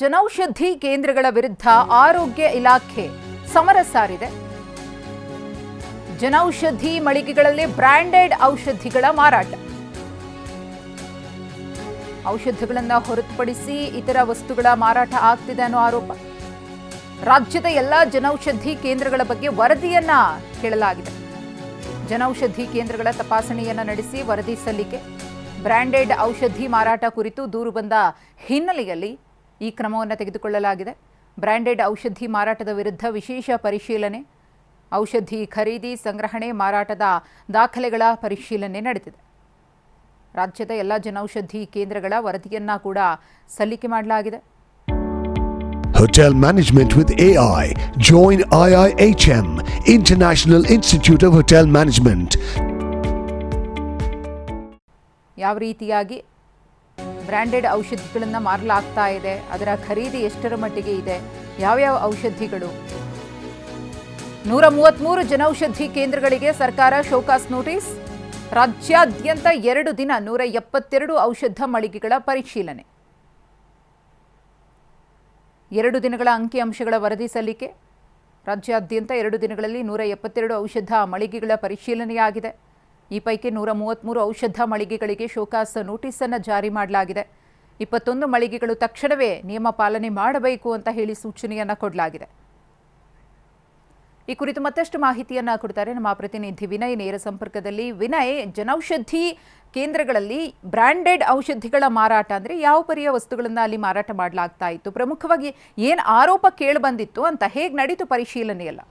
ಜನೌಷಧಿ ಕೇಂದ್ರಗಳ ವಿರುದ್ಧ ಆರೋಗ್ಯ ಇಲಾಖೆ ಸಮರ ಸಾರಿದೆ. ಜನೌಷಧಿ ಮಳಿಗೆಗಳಲ್ಲಿ ಬ್ರಾಂಡೆಡ್ ಔಷಧಿಗಳ ಮಾರಾಟ, ಔಷಧಗಳನ್ನು ಹೊರತುಪಡಿಸಿ ಇತರ ವಸ್ತುಗಳ ಮಾರಾಟ ಆಗ್ತಿದೆ ಅನ್ನೋ ಆರೋಪ. ರಾಜ್ಯದ ಎಲ್ಲಾ ಜನೌಷಧಿ ಕೇಂದ್ರಗಳ ಬಗ್ಗೆ ವರದಿಯನ್ನ ಕೇಳಲಾಗಿದೆ. ಜನೌಷಧಿ ಕೇಂದ್ರಗಳ ತಪಾಸಣೆಯನ್ನ ನಡೆಸಿ ವರದಿ ಸಲ್ಲಿಕೆ. ಬ್ರಾಂಡೆಡ್ ಔಷಧಿ ಮಾರಾಟ ಕುರಿತು ದೂರು ಬಂದ ಹಿನ್ನೆಲೆಯಲ್ಲಿ ಈ ಕ್ರಮವನ್ನು ತೆಗೆದುಕೊಳ್ಳಲಾಗಿದೆ. ಬ್ರಾಂಡೆಡ್ ಔಷಧಿ ಮಾರಾಟದ ವಿರುದ್ಧ ವಿಶೇಷ ಪರಿಶೀಲನೆ, ಔಷಧಿ ಖರೀದಿ, ಸಂಗ್ರಹಣೆ, ಮಾರಾಟದ ದಾಖಲೆಗಳ ಪರಿಶೀಲನೆ ನಡೆದಿದೆ. ರಾಜ್ಯದ ಎಲ್ಲ ಜನೌಷಧಿ ಕೇಂದ್ರಗಳ ವರದಿಯನ್ನ ಕೂಡ ಸಲ್ಲಿಕೆ ಮಾಡಲಾಗಿದೆ. Hotel Management with AI. Join IIHM, International Institute of Hotel Management. ಯಾವ ರೀತಿಯಾಗಿ ಬ್ರಾಂಡೆಡ್ ಔಷಧಿಗಳನ್ನು ಮಾರಲಾಗ್ತಾ ಇದೆ, ಅದರ ಖರೀದಿ ಎಷ್ಟರ ಮಟ್ಟಿಗೆ ಇದೆ, ಯಾವ್ಯಾವ ಔಷಧಿಗಳು. 133 ಜನೌಷಧಿ ಕೇಂದ್ರಗಳಿಗೆ ಸರ್ಕಾರ ಶೋಕಾಸ್ ನೋಟಿಸ್. ರಾಜ್ಯಾದ್ಯಂತ 2 ದಿನ 172 ಔಷಧ ಮಳಿಗೆಗಳ ಪರಿಶೀಲನೆ. 2 ದಿನಗಳ ಅಂಕಿಅಂಶಗಳ ವರದಿ ಸಲ್ಲಿಕೆ. ರಾಜ್ಯಾದ್ಯಂತ 2 ದಿನಗಳಲ್ಲಿ 172 ಔಷಧ ಮಳಿಗೆಗಳ ಪರಿಶೀಲನೆಯಾಗಿದೆ. ಈ ಪೈಕಿ 133 ಔಷಧ ಮಳಿಗೆಗಳಿಗೆ ಶೋಕಾಸ್ ನೋಟಿಸ್ ಅನ್ನು ಜಾರಿ ಮಾಡಲಾಗಿದೆ. 21 ಮಳಿಗೆಗಳು ತಕ್ಷಣವೇ ನಿಯಮ ಪಾಲನೆ ಮಾಡಬೇಕು ಅಂತ ಹೇಳಿ ಸೂಚನೆಯನ್ನ ಕೊಡಲಾಗಿದೆ. ಈ ಕುರಿತು ಮತ್ತಷ್ಟು ಮಾಹಿತಿಯನ್ನ ಕೊಡ್ತಾರೆ ನಮ್ಮ ಪ್ರತಿನಿಧಿ ವಿನಯ್ ನೇರ ಸಂಪರ್ಕದಲ್ಲಿ. ವಿನಯ್, ಜನೌಷಧಿ ಕೇಂದ್ರಗಳಲ್ಲಿ ಬ್ರಾಂಡೆಡ್ ಔಷಧಿಗಳ ಮಾರಾಟ ಅಂದ್ರೆ ಯಾವ ಪರಿಯ ವಸ್ತುಗಳನ್ನ ಅಲ್ಲಿ ಮಾರಾಟ ಮಾಡಲಾಗ್ತಾ ಇತ್ತು, ಪ್ರಮುಖವಾಗಿ ಏನು ಆರೋಪ ಕೇಳಿ ಬಂದಿತ್ತು ಅಂತ, ಹೇಗೆ ನಡೀತು ಪರಿಶೀಲನೆಯಲ್ಲ?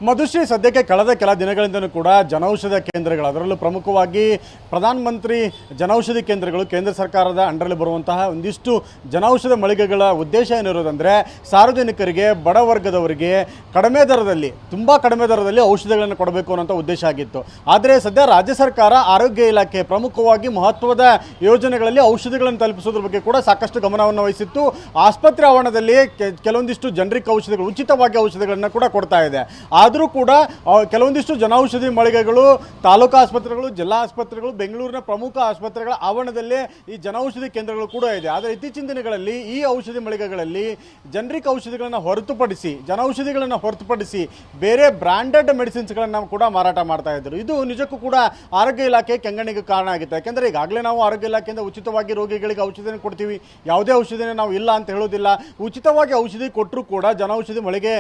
ಮಧುಶ್ರೀ, ಸದ್ಯಕ್ಕೆ ಕಳೆದ ಕೆಲ ದಿನಗಳಿಂದಲೂ ಕೂಡ ಜನೌಷಧ ಕೇಂದ್ರಗಳು, ಅದರಲ್ಲೂ ಪ್ರಮುಖವಾಗಿ ಪ್ರಧಾನಮಂತ್ರಿ ಜನೌಷಧಿ ಕೇಂದ್ರಗಳು, ಕೇಂದ್ರ ಸರ್ಕಾರದ ಅಂಡರಲ್ಲಿ ಬರುವಂತಹ ಒಂದಿಷ್ಟು ಜನೌಷಧ ಮಳಿಗೆಗಳ ಉದ್ದೇಶ ಏನಿರೋದಂದರೆ ಸಾರ್ವಜನಿಕರಿಗೆ, ಬಡವರ್ಗದವರಿಗೆ ಕಡಿಮೆ ದರದಲ್ಲಿ, ತುಂಬ ಕಡಿಮೆ ದರದಲ್ಲಿ ಔಷಧಿಗಳನ್ನು ಕೊಡಬೇಕು ಅನ್ನೋಂಥ ಉದ್ದೇಶ ಆಗಿತ್ತು. ಆದರೆ ಸದ್ಯ ರಾಜ್ಯ ಸರ್ಕಾರ, ಆರೋಗ್ಯ ಇಲಾಖೆ ಪ್ರಮುಖವಾಗಿ ಮಹತ್ವದ ಯೋಜನೆಗಳಲ್ಲಿ ಔಷಧಿಗಳನ್ನು ತಲುಪಿಸೋದ್ರ ಬಗ್ಗೆ ಕೂಡ ಸಾಕಷ್ಟು ಗಮನವನ್ನು ವಹಿಸಿತ್ತು. ಆಸ್ಪತ್ರೆ ಆವರಣದಲ್ಲಿ ಕೆಲವೊಂದಿಷ್ಟು ಜನರಿಕ್ ಔಷಧಿಗಳು, ಉಚಿತವಾಗಿ ಔಷಧಿಗಳನ್ನು ಕೂಡ ಕೊಡ್ತಾ ಇದೆ. ಆದರೂ ಕೂಡ ಕೆಲವೊಂದಿಷ್ಟು ಜನೌಷಧಿ ಮಳಿಗೆಗಳು ತಾಲೂಕು ಆಸ್ಪತ್ರೆಗಳು, ಜಿಲ್ಲಾ ಆಸ್ಪತ್ರೆಗಳು, ಬೆಂಗಳೂರಿನ ಪ್ರಮುಖ ಆಸ್ಪತ್ರೆಗಳ ಆವರಣದಲ್ಲೇ ಈ ಜನೌಷಧಿ ಕೇಂದ್ರಗಳು ಕೂಡ ಇದೆ. ಆದರೆ ಇತ್ತೀಚಿನ ದಿನಗಳಲ್ಲಿ ಈ ಔಷಧಿ ಮಳಿಗೆಗಳಲ್ಲಿ ಜನರಿಕ್ ಔಷಧಿಗಳನ್ನು ಹೊರತುಪಡಿಸಿ, ಜನೌಷಧಿಗಳನ್ನು ಹೊರತುಪಡಿಸಿ ಬೇರೆ ಬ್ರಾಂಡೆಡ್ ಮೆಡಿಸಿನ್ಸ್ಗಳನ್ನು ಕೂಡ ಮಾರಾಟ ಮಾಡ್ತಾ ಇದ್ದರು. ಇದು ನಿಜಕ್ಕೂ ಕೂಡ ಆರೋಗ್ಯ ಇಲಾಖೆ ಕೆಂಗಣ್ಣಿಗೆ ಕಾರಣ ಆಗಿತ್ತು. ಯಾಕೆಂದರೆ ಈಗಾಗಲೇ ನಾವು ಆರೋಗ್ಯ ಇಲಾಖೆಯಿಂದ ಉಚಿತವಾಗಿ ರೋಗಿಗಳಿಗೆ ಔಷಧಿಯನ್ನು ಕೊಡ್ತೀವಿ, ಯಾವುದೇ ಔಷಧಿನ ನಾವು ಇಲ್ಲ ಅಂತ ಹೇಳೋದಿಲ್ಲ. ಉಚಿತವಾಗಿ ಔಷಧಿ ಕೊಟ್ಟರೂ ಕೂಡ ಜನೌಷಧಿ ಮಳಿಗೆ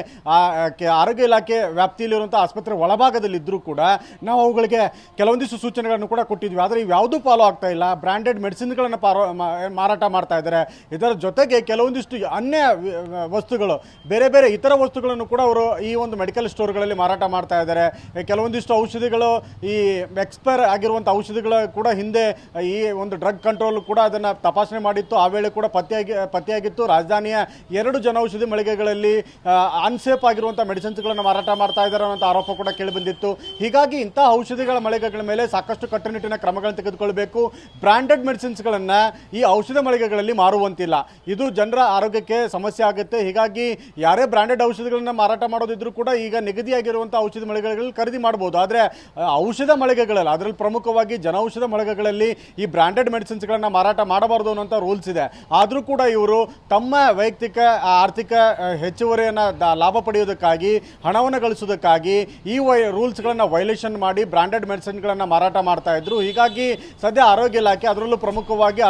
ಆರೋಗ್ಯ ಇಲಾಖೆ ವ್ಯಾಪ್ತಿಯಲ್ಲಿರುವಂಥ ಆಸ್ಪತ್ರೆ ಒಳಭಾಗದಲ್ಲಿದ್ದರೂ ಕೂಡ ನಾವು ಅವುಗಳಿಗೆ ಕೆಲವೊಂದಿಷ್ಟು ಸೂಚನೆಗಳನ್ನು ಕೂಡ ಕೊಟ್ಟಿದ್ವಿ. ಆದರೆ ಇವ್ಯಾವುದೂ ಫಾಲೋ ಆಗ್ತಾ ಇಲ್ಲ. ಬ್ರಾಂಡೆಡ್ ಮೆಡಿಸಿನ್ಗಳನ್ನು ಮಾರಾಟ ಮಾಡ್ತಾ ಇದ್ದಾರೆ. ಇದರ ಜೊತೆಗೆ ಕೆಲವೊಂದಿಷ್ಟು ಅನ್ಯ ವಸ್ತುಗಳು, ಬೇರೆ ಬೇರೆ ಇತರ ವಸ್ತುಗಳನ್ನು ಕೂಡ ಅವರು ಈ ಒಂದು ಮೆಡಿಕಲ್ ಸ್ಟೋರ್ಗಳಲ್ಲಿ ಮಾರಾಟ ಮಾಡ್ತಾ ಇದ್ದಾರೆ. ಕೆಲವೊಂದಿಷ್ಟು ಔಷಧಿಗಳು, ಈ ಎಕ್ಸ್ಪೈರ್ ಆಗಿರುವಂಥ ಔಷಧಿಗಳು ಕೂಡ ಹಿಂದೆ ಈ ಒಂದು ಡ್ರಗ್ ಕಂಟ್ರೋಲ್ ಕೂಡ ಅದನ್ನು ತಪಾಸಣೆ ಮಾಡಿತ್ತು. ಆ ವೇಳೆ ಕೂಡ ಪತ್ತೆಯಾಗಿತ್ತು. ರಾಜಧಾನಿಯ 2 ಜನೌಷಧಿ ಮಳಿಗೆಗಳಲ್ಲಿ ಅನ್ಸೇಫ್ ಆಗಿರುವಂಥ ಮೆಡಿಸಿನ್ಸ್ಗಳನ್ನು ಮಾರಾಟ ಮಾಡ್ತಾ ಇದ್ದಾರೆ ಅನ್ನೋ ಆರೋಪ ಕೂಡ ಕೇಳಿ ಬಂದಿತ್ತು. ಹೀಗಾಗಿ ಇಂತಹ ಔಷಧಿಗಳ ಮಳಿಗೆಗಳ ಮೇಲೆ ಸಾಕಷ್ಟು ಕಟ್ಟುನಿಟ್ಟಿನ ಕ್ರಮಗಳನ್ನು ತೆಗೆದುಕೊಳ್ಬೇಕು. ಬ್ರಾಂಡೆಡ್ ಮೆಡಿಸಿನ್ಸ್ಗಳನ್ನು ಈ ಔಷಧ ಮಳಿಗೆಗಳಲ್ಲಿ ಮಾರುವಂತಿಲ್ಲ. ಇದು ಜನರ ಆರೋಗ್ಯಕ್ಕೆ ಸಮಸ್ಯೆ ಆಗುತ್ತೆ. ಹೀಗಾಗಿ ಯಾರೇ ಬ್ರಾಂಡೆಡ್ ಔಷಧಿಗಳನ್ನು ಮಾರಾಟ ಮಾಡೋದಿದ್ರೂ ಕೂಡ ಈಗ ನಿಗದಿಯಾಗಿರುವಂಥ ಔಷಧ ಮಳಿಗೆಗಳಲ್ಲಿ ಖರೀದಿ ಮಾಡ್ಬೋದು. ಆದರೆ ಔಷಧ ಮಳಿಗೆಗಳಲ್ಲಿ, ಅದರಲ್ಲಿ ಪ್ರಮುಖವಾಗಿ ಜನೌಷಧ ಮಳಿಗೆಗಳಲ್ಲಿ ಈ ಬ್ರಾಂಡೆಡ್ ಮೆಡಿಸಿನ್ಸ್ಗಳನ್ನು ಮಾರಾಟ ಮಾಡಬಾರ್ದು ಅನ್ನೋಂಥ ರೂಲ್ಸ್ ಇದೆ. ಆದರೂ ಕೂಡ ಇವರು ತಮ್ಮ ವೈಯಕ್ತಿಕ ಆರ್ಥಿಕ ಹೆಚ್ಚುವರಿಯನ್ನು ಲಾಭ ಪಡೆಯೋದಕ್ಕಾಗಿ, ಹಣವನ್ನು ಗಳಿಸೋದಕ್ಕಾಗಿ ಈ ರೂಲ್ಸ್ಗಳನ್ನು ವೈಲೇಷನ್ ಮಾಡಿ ಬ್ರಾಂಡೆಡ್ ಮೆಡಿಸಿನ್ಗಳನ್ನು ಮಾರಾಟ ಮಾಡ್ತಾ ಇದ್ರು. ಹೀಗಾಗಿ ಸದ್ಯ ಆರೋಗ್ಯ ಇಲಾಖೆ, ಅದರಲ್ಲೂ ಪ್ರಮುಖವಾಗಿ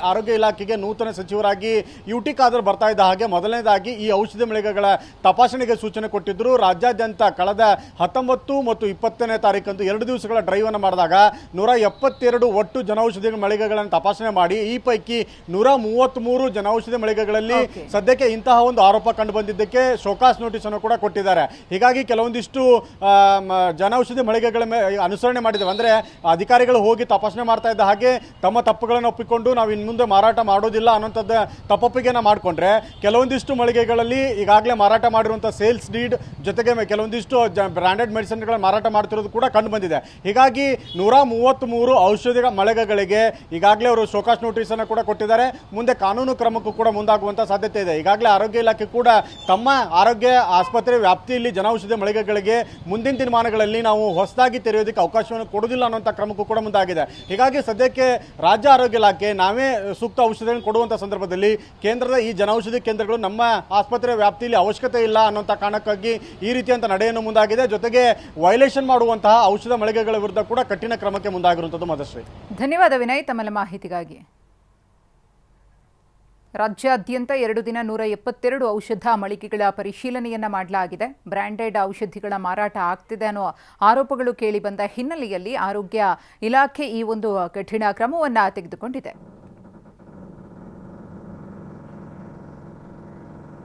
ಆರೋಗ್ಯ ಇಲಾಖೆಗೆ ನೂತನ ಸಚಿವರಾಗಿ ಯುಟಿ ಖಾದರ್ ಬರ್ತಾ ಇದ್ದ ಹಾಗೆ ಮೊದಲನೇದಾಗಿ ಈ ಔಷಧಿ ಮಳಿಗೆಗಳ ತಪಾಸಣೆಗೆ ಸೂಚನೆ ಕೊಟ್ಟಿದ್ದರು. ರಾಜ್ಯಾದ್ಯಂತ ಕಳೆದ 19 ಮತ್ತು 20ನೇ ತಾರೀಕಂದು 2 ದಿವಸಗಳ ಡ್ರೈವ್ ಅನ್ನು ಮಾಡಿದಾಗ 172 ಒಟ್ಟು ಜನೌಷಧಿ ಮಳಿಗೆಗಳನ್ನು ತಪಾಸಣೆ ಮಾಡಿ ಈ ಪೈಕಿ 133 ಜನೌಷಧಿ ಮಳಿಗೆಗಳಲ್ಲಿ ಸದ್ಯಕ್ಕೆ ಇಂತಹ ಒಂದು ಆರೋಪ ಕಂಡು ಬಂದಿದ್ದಕ್ಕೆ ಶೋಕಾಸ್ ನೋಟಿಸ್ ಅನ್ನು ಕೂಡ ಕೊಟ್ಟಿದ್ದಾರೆ. ಹೀಗಾಗಿ ಕೆಲವೊಂದಿಷ್ಟು ಜನೌಷಧಿ ಮಳಿಗೆಗಳ ಅನುಸರಣೆ ಮಾಡಿದ್ದೇವೆ. ಅಂದರೆ ಅಧಿಕಾರಿಗಳು ಹೋಗಿ ತಪಾಸಣೆ ಮಾಡ್ತಾ ಇದ್ದ ಹಾಗೆ ತಮ್ಮ ತಪ್ಪುಗಳನ್ನು ಒಪ್ಪಿಕೊಂಡು ನಾವು ಇನ್ನು ಮುಂದೆ ಮಾರಾಟ ಮಾಡೋದಿಲ್ಲ ಅನ್ನೋಂಥದ್ದು ತಪ್ಪೊಪ್ಪಿಗೆನ ಮಾಡಿಕೊಂಡ್ರೆ ಕೆಲವೊಂದಿಷ್ಟು ಮಳಿಗೆಗಳಲ್ಲಿ ಈಗಾಗಲೇ ಮಾರಾಟ ಮಾಡಿರುವಂಥ ಸೇಲ್ಸ್ ಡೀಡ್ ಜೊತೆಗೆ ಕೆಲವೊಂದಿಷ್ಟು ಬ್ರಾಂಡೆಡ್ ಮೆಡಿಸಿನ್ಗಳನ್ನು ಮಾರಾಟ ಮಾಡ್ತಿರೋದು ಕೂಡ ಕಂಡು ಬಂದಿದೆ. ಹೀಗಾಗಿ 133 ಔಷಧಿ ಮಳಿಗೆಗಳಿಗೆ ಈಗಾಗಲೇ ಅವರು ಶೋಕಾಸ್ ನೋಟಿಸನ್ನು ಕೂಡ ಕೊಟ್ಟಿದ್ದಾರೆ. ಮುಂದೆ ಕಾನೂನು ಕ್ರಮಕ್ಕೂ ಕೂಡ ಮುಂದಾಗುವಂಥ ಸಾಧ್ಯತೆ ಇದೆ. ಈಗಾಗಲೇ ಆರೋಗ್ಯ ಇಲಾಖೆ ಕೂಡ ತಮ್ಮ ಆರೋಗ್ಯ ಆಸ್ಪತ್ರೆ ವ್ಯಾಪ್ತಿಯಲ್ಲಿ ಜನೌಷಧಿ ಜನೌಷಧಿ ಮಳಿಗೆಗಳಿಗೆ ಮುಂದಿನ ದಿನಮಾನಗಳಲ್ಲಿ ನಾವು ಹೊಸದಾಗಿ ತೆರೆಯೋದಕ್ಕೆ ಅವಕಾಶವನ್ನು ಕೊಡೋದಿಲ್ಲ ಅನ್ನೋಂಥ ಕ್ರಮಕ್ಕೂ ಕೂಡ ಮುಂದಾಗಿದೆ. ಹೀಗಾಗಿ ಸದ್ಯಕ್ಕೆ ರಾಜ್ಯ ಆರೋಗ್ಯ ಇಲಾಖೆ ನಾವೇ ಸೂಕ್ತ ಔಷಧಿಗಳನ್ನು ಕೊಡುವಂಥ ಸಂದರ್ಭದಲ್ಲಿ ಕೇಂದ್ರದ ಈ ಜನೌಷಧಿ ಕೇಂದ್ರಗಳು ನಮ್ಮ ಆಸ್ಪತ್ರೆ ವ್ಯಾಪ್ತಿಯಲ್ಲಿ ಅವಶ್ಯಕತೆ ಇಲ್ಲ ಅನ್ನೋಂಥ ಕಾರಣಕ್ಕಾಗಿ ಈ ರೀತಿಯಂಥ ನಡೆಯನ್ನು ಮುಂದಾಗಿದೆ. ಜೊತೆಗೆ ವೈಲೇಷನ್ ಮಾಡುವಂತಹ ಔಷಧ ಮಳಿಗೆಗಳ ವಿರುದ್ಧ ಕೂಡ ಕಠಿಣ ಕ್ರಮಕ್ಕೆ ಮುಂದಾಗಿರುವಂಥದ್ದು ಮಧುಶ್ರೀ. ಧನ್ಯವಾದ ವಿನಯ್ ತಮ್ಮ ಮಾಹಿತಿಗಾಗಿ. ರಾಜ್ಯಾದ್ಯಂತ 2 ದಿನ 172 ಔಷಧ ಮಳಿಗೆಗಳ ಪರಿಶೀಲನೆಯನ್ನ ಮಾಡಲಾಗಿದೆ. ಬ್ರ್ಯಾಂಡೆಡ್ ಔಷಧಿಗಳ ಮಾರಾಟ ಆಗ್ತಿದೆ ಅನ್ನೋ ಆರೋಪಗಳು ಕೇಳಿಬಂದ ಹಿನ್ನೆಲೆಯಲ್ಲಿ ಆರೋಗ್ಯ ಇಲಾಖೆ ಈ ಒಂದು ಕಠಿಣ ಕ್ರಮವನ್ನು ತೆಗೆದುಕೊಂಡಿದೆ.